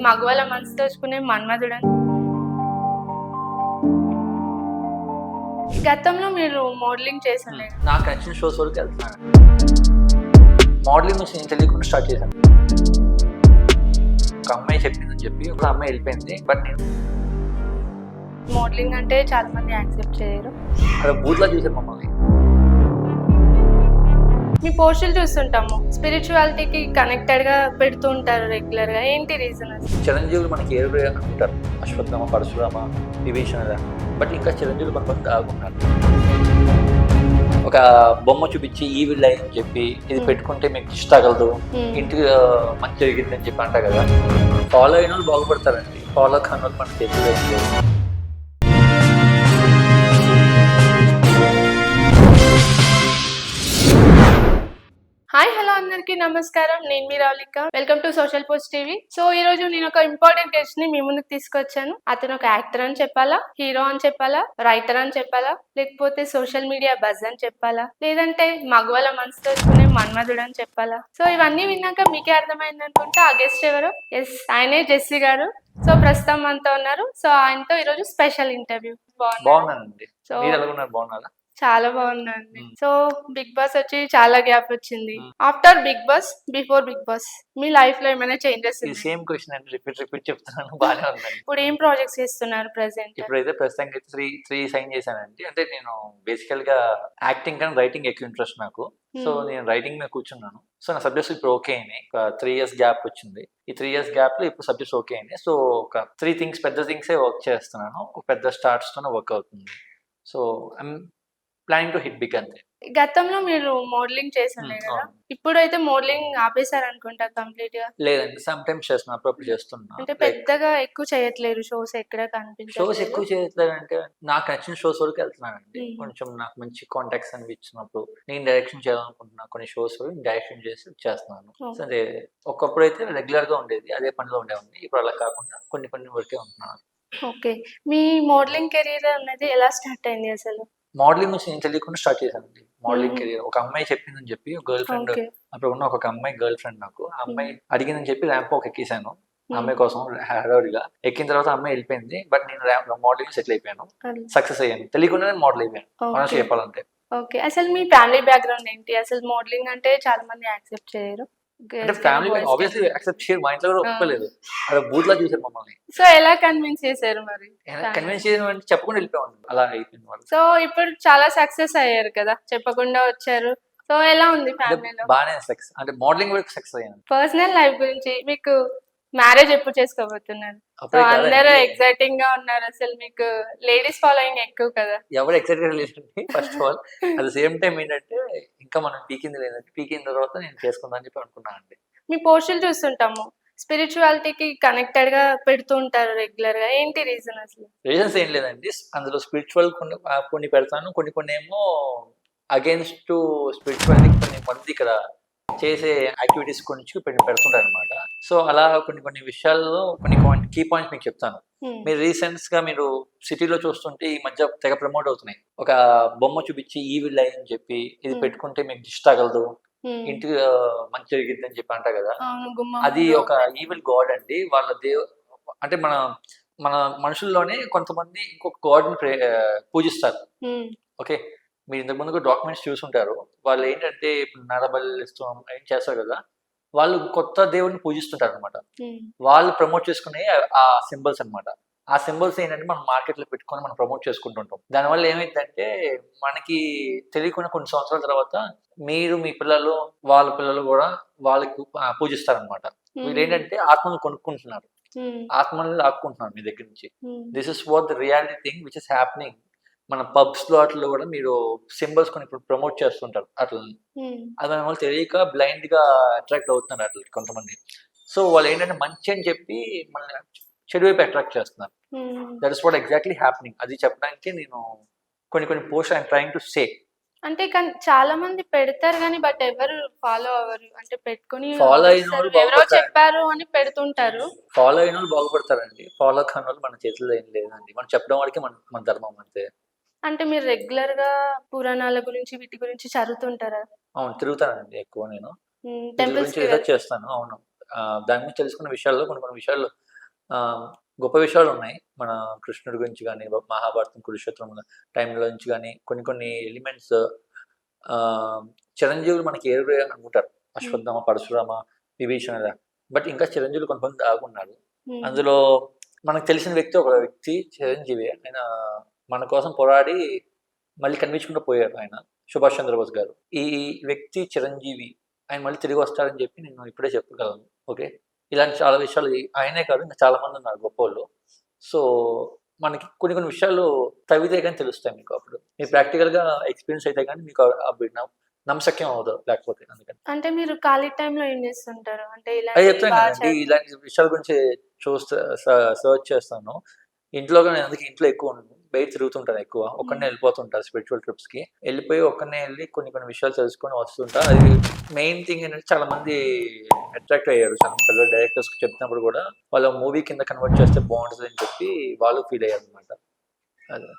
మగవాళ్ళ మనసు దోచుకునే మన్మధుడని. గతంలో మీరు మోడలింగ్ చేసలేదు. నాకు నచ్చిన షోస్ వరకు వెళ్తున్నాను. మోడలింగ్ నుంచి నేను తెలియకుండా స్టార్ట్ చేశాను. ఒక అమ్మాయి చెప్పిందని చెప్పి ఒక అమ్మాయి వెళ్ళిపోయింది. బట్ నేను మోడలింగ్ అంటే చాలా మంది యాక్సెప్ట్ చేయరు. అక్కడ బూత్లా చూసాను మమ్మల్ని. మీ పోస్టులు చూస్తుంటాము, స్పిరిచువాలిటీకి కనెక్టెడ్ గా పెడుతూ ఉంటారు రెగ్యులర్ గా. ఏంటి రీజన్? చిరంజీవులు మనకి ఏడు అంటారు, అశ్వత్థామ, పరశురామ, విభీషణ. బట్ ఇంకా చిరంజీవులు కొంతమంది ఆగుంటారు. ఒక బొమ్మ చూపించి ఈవిల్ అని చెప్పి ఇది పెట్టుకుంటే మీకు దిష్టి తగలదు, ఇంటికి మంచి జరిగిందని చెప్పి అంటారు కదా. ఫాలో అయిన వాళ్ళు బాగుపడతారండి, ఫాలో కాని వాళ్ళు మనకి తెలియదు. హాయ్ హలో అందరికి నమస్కారం, నేను మీ Ravulika. Welcome to Social Post TV. So ఈ రోజు నేను ఒక ఇంపార్టెంట్ గెస్ట్ ని మీ ముందుకు తీసుకొచ్చాను. అతను ఒక యాక్టర్ అని చెప్పాలా, హీరో అని చెప్పాలా, రైటర్ అని చెప్పాలా, లేకపోతే సోషల్ మీడియా బజ్ అని చెప్పాలా, లేదంటే మగవాళ్ళ మనసు దోచుకునే మన్మధుడు అని చెప్పాలా. సో ఇవన్నీ విన్నాక మీకే అర్థమైంది అనుకుంటా. ఆ గెస్ట్ ఎవరు? ఎస్, ఆయనే జెస్సీ గారు. సో ప్రస్తుతం మనతో ఉన్నారు. సో ఆయనతో ఈరోజు స్పెషల్ ఇంటర్వ్యూ. బాగున్నానండి. మీరు ఎలా ఉన్నారు? బాగున్నారా? చాలా బాగుందండి. సో బిగ్ బాస్ వచ్చి చాలా గ్యాప్ వచ్చింది. After Bigg Boss, before Bigg Boss, మీ లైఫ్ లో ఏమైనా చేంజెస్? సేమ్ క్వశ్చన్ అండి, రిపీట్ చెప్తున్నాను. బాగానే ఉందండి. ఇప్పుడు ఏం ప్రాజెక్ట్స్ చేస్తున్నారు ప్రెసెంట్? ఇప్పుడైతే ప్రస్తుతానికి త్రీ సైన్ చేశానండి. అంటే నేను బేసికల్ గా యాక్టింగ్ కానీ రైటింగ్ ఎక్కువ ఇంట్రెస్ట్ నాకు. సో నేను రైటింగ్ మీద కూర్చున్నాను. సో నా సబ్జెక్ట్స్ ఇప్పుడు ఓకే అయినాయి. ఒక 3 years గ్యాప్ వచ్చింది. ఈ 3 years గ్యాప్ లో ఇప్పుడు సబ్జెక్ట్స్ ఓకే అయినాయి. సో ఒక 3 things, పెద్ద థింగ్సే వర్క్ చేస్తున్నాను. ఒక పెద్ద స్టార్ట్స్ తోనే వర్క్ అవుతుంది. So I'm planning to hit big అంతే. గతంలో మీరు మోడలింగ్ చేసలేదు కదా, ఇప్పుడైతే మోడలింగ్ ఆపేశారు అనుకుంటా కంప్లీట్ గా. లేదండి, సమ్ టైమ్స్ చేస్తున్నా, అప్పుడప్పుడు చేస్తున్నా. అంటే పెద్దగా ఎక్కువ చేయట్లేరు షోస్, ఎక్కడ కనిపించట్లేదు. షోస్ ఎక్కువ చేయట్లేదంటే నాకు నచ్చిన షోస్ వరకు వెళ్తున్నానండి. కొంచెం నాకు మంచి కాంటాక్ట్స్ అనిపించినప్పుడు నేను డైరెక్షన్ చేయాలనుకుంటున్నా కొన్ని షోస్ డైరెక్షన్ చేస్తున్నాను. అదే ఒకప్పుడు అయితే రెగ్యులర్ గా ఉండేది, అదే పనిలో ఉండేవాడిని. ఇప్పుడు అలా కాకుండా కొన్ని వరకే ఉంటున్నాను. ఓకే, మీ మోడలింగ్ కెరీర్ అనేది ఎలా స్టార్ట్ అయింది అసలు? మోడలింగ్ నుంచి నేను తెలియకుండా స్టార్ట్ చేశానండి మోడలింగ్ కెరీర్. ఒక అమ్మాయి చెప్పిందని చెప్పి, గర్ల్ ఫ్రెండ్, అప్పుడు ఉన్న ఒక అమ్మాయి గర్ల్ ఫ్రెండ్ నాకు, ఆ అమ్మాయి అడిగిందని చెప్పి ర్యాంప్ వాక్ ఎక్కేసాను ఆ అమ్మాయి కోసం హడావుడిగా. ఎక్కిన తర్వాత అమ్మాయి వెళ్ళిపోయింది. బట్ నేను మోడలింగ్ సెటిల్ అయిపోయాను, సక్సెస్ అయ్యాను. తెలియకుండానే మోడల్ అయిపోయాను మనసు చెప్పాలంటే. ఓకే, అసలు మీ ఫ్యామిలీ బ్యాక్గ్రౌండ్ ఏంటి? అసలు మోడలింగ్ అంటే చాలా మంది యాక్సెప్ట్ చేయరు. అంటే ఫ్యామిలీ ఆబ్వియస్లీ యాక్సెప్ట్ చేయరు, మా ఇంట్లో కూడా ఒప్పుకోలేదు. అలా బూత్ లా చూసారు మమ్మల్ని. సో ఎలా కన్విన్స్ చేశారు మరి? కన్విన్స్ చేయడం అంటే చెప్పకుండా వెళ్ళిపోయాను, అలా అయిపోయింది వాళ్ళు. సో ఇప్పుడు చాలా సక్సెస్ అయ్యారు కదా, చెప్పకుండా వచ్చారు. సో ఎలా ఉంది ఫ్యామిలీలో? బాగానే సక్సెస్, అంటే మోడలింగ్ వరకు సక్సెస్ అయ్యాను. పర్సనల్ లైఫ్ గురించి, మీకు మ్యారేజ్ ఎప్పుడు చేసుకోబోతున్నారు? సో అందరూ ఎక్సైటింగ్ గా ఉన్నారు. అసలు మీకు లేడీస్ ఫాలోయింగ్ ఎక్కువ కదా. ఎవరు ఎక్సైట్ గా లేదండి first of all. At the same time ఏంటంటే ఇంకా మనం పీకింది లేదంటే, పీకిన తర్వాత నేను చేసుకుందాం అని చెప్పి అనుకున్నాను అండి. మీ పోస్టులు చూస్తుంటాము, స్పిరిచువాలిటీకి కనెక్టెడ్ గా పెడుతూ ఉంటారు రెగ్యులర్ గా. ఏంటి రీజన్ అసలు? రీజన్స్ ఏం లేదండి, అందులో స్పిరిచువల్ కొన్ని పెడతాను, కొన్ని ఏమో అగేన్స్ట్ స్పిరిచువాలిటీ. కొన్ని మంది ఇక్కడ చేసే యాక్టివిటీస్ గురించి పెడుతుంటారు అనమాట. సో అలా కొన్ని విషయాల్లో కొన్ని కీ పాయింట్స్ మీకు చెప్తాను. మీరు రీసెంట్స్ గా మీరు సిటీలో చూస్తుంటే ఈ మధ్య తెగ ప్రమోట్ అవుతున్నాయి. ఒక బొమ్మ చూపించి ఈవిల్ అని చెప్పి ఇది పెట్టుకుంటే మీకు దిష్టి తగలదు, ఇంటికి మంచి జరిగింది అని చెప్పి అంటారు కదా. అది ఒక ఈవిల్ గాడ్ అండి. వాళ్ళ అంటే మన మనుషుల్లోనే కొంతమంది ఇంకొక గాడ్ ని పూజిస్తారు. ఓకే, మీరు ఇంతకు ముందు డాక్యుమెంట్స్ చూసుంటారు. వాళ్ళు ఏంటంటే ఇప్పుడు నరబలిస్తాం ఏం చేస్తారు కదా, వాళ్ళు కొత్త దేవుడిని పూజిస్తుంటారు అనమాట. వాళ్ళు ప్రమోట్ చేసుకునే ఆ సింబల్స్ అనమాట. ఆ సింబల్స్ ఏంటంటే మనం మార్కెట్ లో పెట్టుకొని మనం ప్రమోట్ చేసుకుంటుంటాం. దానివల్ల ఏమైందంటే మనకి తెలియకుండా కొన్ని సంవత్సరాల తర్వాత మీరు, మీ పిల్లలు, వాళ్ళ పిల్లలు కూడా వాళ్ళకి పూజిస్తారనమాట. మీరు ఏంటంటే ఆత్మను కొనుక్కుంటున్నారు, ఆత్మని లాక్కుంటున్నారు మీ దగ్గర నుంచి. This is what the reality thing which is happening. మన పబ్స్ లో అట్లా కూడా మీరు సింబల్స్ కొని ఇప్పుడు ప్రమోట్ చేస్తుంటారు అట్లా. అది మన వాళ్ళు తెలియక బ్లైండ్ గా అట్రాక్ట్ అవుతున్నారు అట్లా కొంతమంది. సో వాళ్ళు ఏంటంటే మంచి అని చెప్పి మన చెడు వైపు అట్రాక్ట్ చేస్తున్నారు. That is what exactly happening. అది చెప్పడానికి నేను కొన్ని post I'm trying to say. అంటే చాలా మంది పెడతారు కానీ బట్ ఎవరు ఫాలో అవ్వరు. అంటే పెట్టుకుని ఫాలో అయిన వాళ్ళు ఎవరో చెప్పారు అని పెడుతుంటారు. ఫాలో అయిన వాళ్ళు బాగుపడతారండి, ఫాలో కాని వాళ్ళు మన చేతిలో ఏం లేదండి. మనం చెప్పడం వరకే మన ధర్మం అంతే. అంటే మీరు రెగ్యులర్ గా పురాణాల గురించి వీటి గురించి చదువుతుంటారా? అవును, తిరుగుతానండి ఎక్కువ. నేను టెంపుల్స్ రీసెర్చ్ చేస్తాను. అవును, దాని గురించి తెలుసుకున్న విషయాల్లో కొన్ని విషయాలు గొప్ప విషయాలు ఉన్నాయి మన కృష్ణుడి గురించి కానీ మహాభారతం కురుక్షేత్రం టైంలో నుంచి కానీ కొన్ని ఎలిమెంట్స్ చిరంజీవులు మనకి ఏడు అనుకుంటారు, అశ్వత్థామ, పరశురామ, విభీషణ, బట్ ఇంకా చిరంజీవులు కొంతమంది దాగున్నారు. అందులో మనకు తెలిసిన వ్యక్తి చిరంజీవి. ఆయన మన కోసం పోరాడి మళ్ళీ కనిపించకుండా పోయారు ఆయన, సుభాష్ చంద్రబోస్ గారు. ఈ వ్యక్తి చిరంజీవి, ఆయన మళ్ళీ తిరిగి వస్తారని చెప్పి నేను ఇప్పుడే చెప్పగలను. ఓకే, ఇలాంటి చాలా విషయాలు ఆయనే కాదు ఇంకా చాలా మంది ఉన్నారు గొప్పోళ్ళు. సో మనకి కొన్ని విషయాలు తవ్వితే కానీ తెలుస్తాయి మీకు. అప్పుడు మీరు ప్రాక్టికల్గా ఎక్స్పీరియన్స్ అయితే కానీ మీకు నమ్మశక్యం అవుతుంది, లేకపోతే. అందుకని అంటే మీరు ఖాళీ టైంలో ఏం చేస్తుంటారు? అంటే అది చెప్తాను కదండి, ఇలాంటి విషయాల గురించి సర్చ్ చేస్తాను. ఇంట్లో కానీ, అందుకే ఇంట్లో ఎక్కువ ఉండను, బయట తిరుగుతుంటాను ఎక్కువ. ఒక్కనే వెళ్ళిపోతుంటాను స్పిరిచువల్ ట్రిప్స్కి. వెళ్ళిపోయి ఒక్కనే వెళ్ళి కొన్ని విషయాలు తెలుసుకొని వస్తుంటా. అది మెయిన్ థింగ్ ఏంటంటే చాలా మంది అట్రాక్ట్ అయ్యారు. చాలా పెద్ద డైరెక్టర్స్ చెప్తున్నప్పుడు కూడా వాళ్ళ మూవీ కింద కన్వర్ట్ చేస్తే బాగుంటుంది అని చెప్పి వాళ్ళు ఫీల్ అయ్యారు అనమాట. అదే.